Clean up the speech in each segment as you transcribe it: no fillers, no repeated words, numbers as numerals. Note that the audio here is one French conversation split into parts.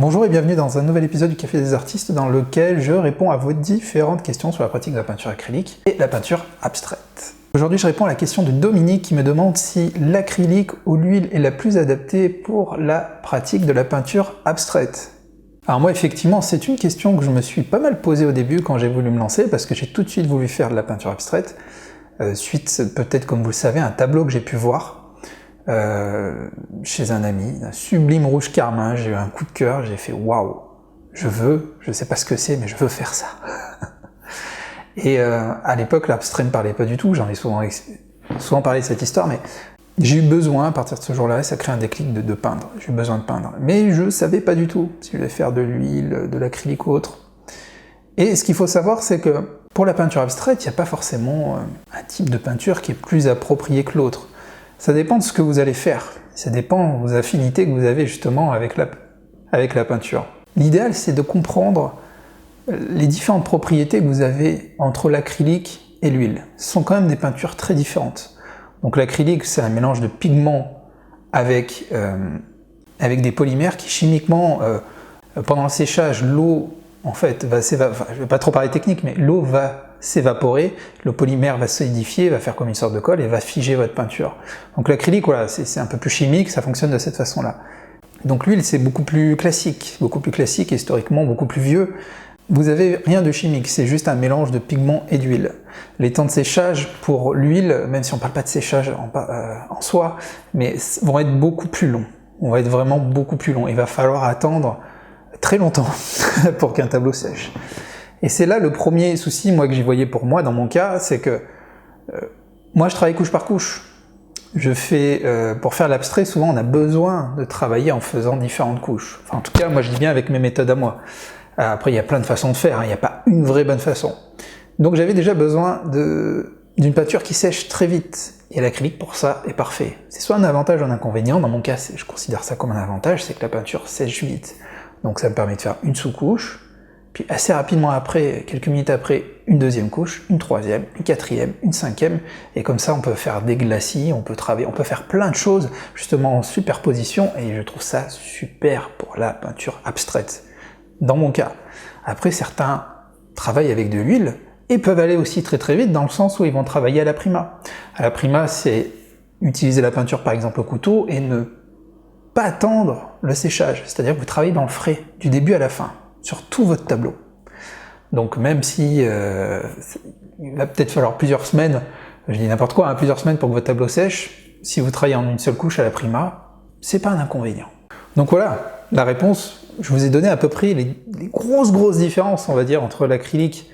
Bonjour et bienvenue dans un nouvel épisode du Café des Artistes dans lequel je réponds à vos différentes questions sur la pratique de la peinture acrylique et la peinture abstraite. Aujourd'hui, je réponds à la question de Dominique qui me demande si l'acrylique ou l'huile est la plus adaptée pour la pratique de la peinture abstraite. Alors moi, effectivement, c'est une question que je me suis pas mal posée au début quand j'ai voulu me lancer parce que j'ai tout de suite voulu faire de la peinture abstraite, suite peut-être, comme vous le savez, à un tableau que j'ai pu voir chez un ami, un sublime rouge carmin. J'ai eu un coup de cœur, j'ai fait waouh, je sais pas ce que c'est, mais je veux faire ça. Et à l'époque, l'abstrait ne parlait pas du tout, j'en ai souvent parlé de cette histoire, mais j'ai eu besoin, à partir de ce jour-là, ça crée un déclic de peindre. J'ai eu besoin de peindre. Mais je savais pas du tout si je voulais faire de l'huile, de l'acrylique ou autre. Et ce qu'il faut savoir, c'est que pour la peinture abstraite, il n'y a pas forcément un type de peinture qui est plus approprié que l'autre. Ça dépend de ce que vous allez faire. Ça dépend de vos affinités que vous avez justement avec la peinture. L'idéal, c'est de comprendre les différentes propriétés que vous avez entre l'acrylique et l'huile. Ce sont quand même des peintures très différentes. Donc l'acrylique, c'est un mélange de pigments avec des polymères qui chimiquement, pendant le séchage, l'eau en fait va s'évaporer. Je ne vais pas trop parler technique, mais l'eau va s'évaporer, le polymère va solidifier, va faire comme une sorte de colle et va figer votre peinture. Donc l'acrylique, voilà, c'est un peu plus chimique, ça fonctionne de cette façon-là. Donc l'huile, c'est beaucoup plus classique, historiquement beaucoup plus vieux. Vous avez rien de chimique, c'est juste un mélange de pigments et d'huile. Les temps de séchage pour l'huile, même si on ne parle pas de séchage en soi, mais vont être beaucoup plus longs. On va être vraiment beaucoup plus long. Il va falloir attendre très longtemps pour qu'un tableau sèche. Et c'est là le premier souci, moi, que j'y voyais pour moi, dans mon cas, c'est que moi, je travaille couche par couche. Pour faire l'abstrait, souvent, on a besoin de travailler en faisant différentes couches. Enfin, en tout cas, moi, je dis bien avec mes méthodes à moi. Après, il y a plein de façons de faire, hein, il n'y a pas une vraie bonne façon. Donc, j'avais déjà besoin d'une peinture qui sèche très vite. Et l'acrylique, pour ça, est parfait. C'est soit un avantage ou un inconvénient. Dans mon cas, je considère ça comme un avantage, c'est que la peinture sèche vite. Donc, ça me permet de faire une sous-couche, puis assez rapidement après, quelques minutes après, une deuxième couche, une troisième, une quatrième, une cinquième, et comme ça on peut faire des glacis, on peut faire plein de choses justement en superposition, et je trouve ça super pour la peinture abstraite, dans mon cas. Après, certains travaillent avec de l'huile, et peuvent aller aussi très très vite, dans le sens où ils vont travailler à la prima. À la prima, c'est utiliser la peinture par exemple au couteau, et ne pas attendre le séchage, c'est-à-dire que vous travaillez dans le frais, du début à la fin, sur tout votre tableau. Donc même si il va peut-être falloir plusieurs semaines, je dis n'importe quoi, hein, plusieurs semaines pour que votre tableau sèche, si vous travaillez en une seule couche à la prima, c'est pas un inconvénient. Donc voilà, la réponse, je vous ai donné à peu près les grosses différences, on va dire, entre l'acrylique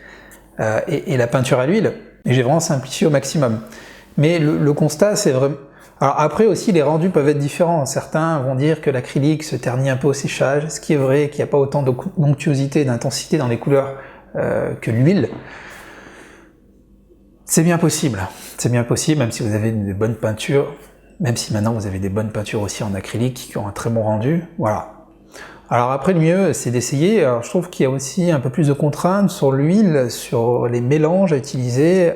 et la peinture à l'huile, et j'ai vraiment simplifié au maximum. Mais le constat, c'est vraiment... Alors après aussi, les rendus peuvent être différents. Certains vont dire que l'acrylique se ternit un peu au séchage, ce qui est vrai, qu'il n'y a pas autant de d'onctuosité et d'intensité dans les couleurs que l'huile. C'est bien possible, même si vous avez des bonnes peintures, même si maintenant vous avez des bonnes peintures aussi en acrylique qui ont un très bon rendu, voilà. Alors après, le mieux, c'est d'essayer. Alors je trouve qu'il y a aussi un peu plus de contraintes sur l'huile, sur les mélanges à utiliser.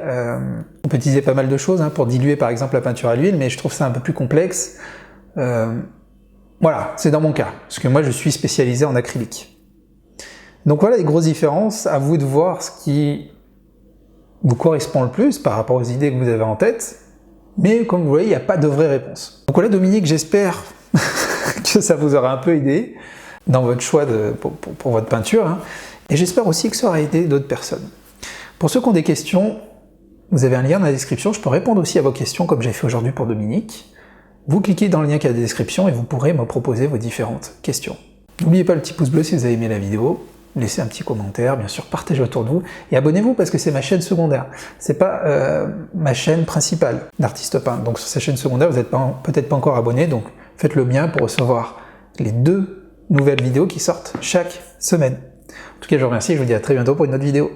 On peut utiliser pas mal de choses pour diluer par exemple la peinture à l'huile, mais je trouve ça un peu plus complexe. Voilà, c'est dans mon cas, parce que moi je suis spécialisé en acrylique. Donc voilà les grosses différences, à vous de voir ce qui vous correspond le plus par rapport aux idées que vous avez en tête, mais comme vous voyez, il n'y a pas de vraie réponse. Donc voilà Dominique, j'espère que ça vous aura un peu aidé dans votre choix pour votre peinture, hein. Et j'espère aussi que ça aura aidé d'autres personnes. Pour ceux qui ont des questions, vous avez un lien dans la description, je peux répondre aussi à vos questions comme j'ai fait aujourd'hui pour Dominique. Vous cliquez dans le lien qui est dans la description et vous pourrez me proposer vos différentes questions. N'oubliez pas le petit pouce bleu si vous avez aimé la vidéo, laissez un petit commentaire, bien sûr partagez autour de vous, et abonnez-vous parce que c'est ma chaîne secondaire, c'est pas ma chaîne principale d'artiste peintre. Donc sur cette chaîne secondaire, vous n'êtes peut-être pas encore abonné, donc faites-le bien pour recevoir les 2 nouvelles vidéos qui sortent chaque semaine. En tout cas, je vous remercie et je vous dis à très bientôt pour une autre vidéo.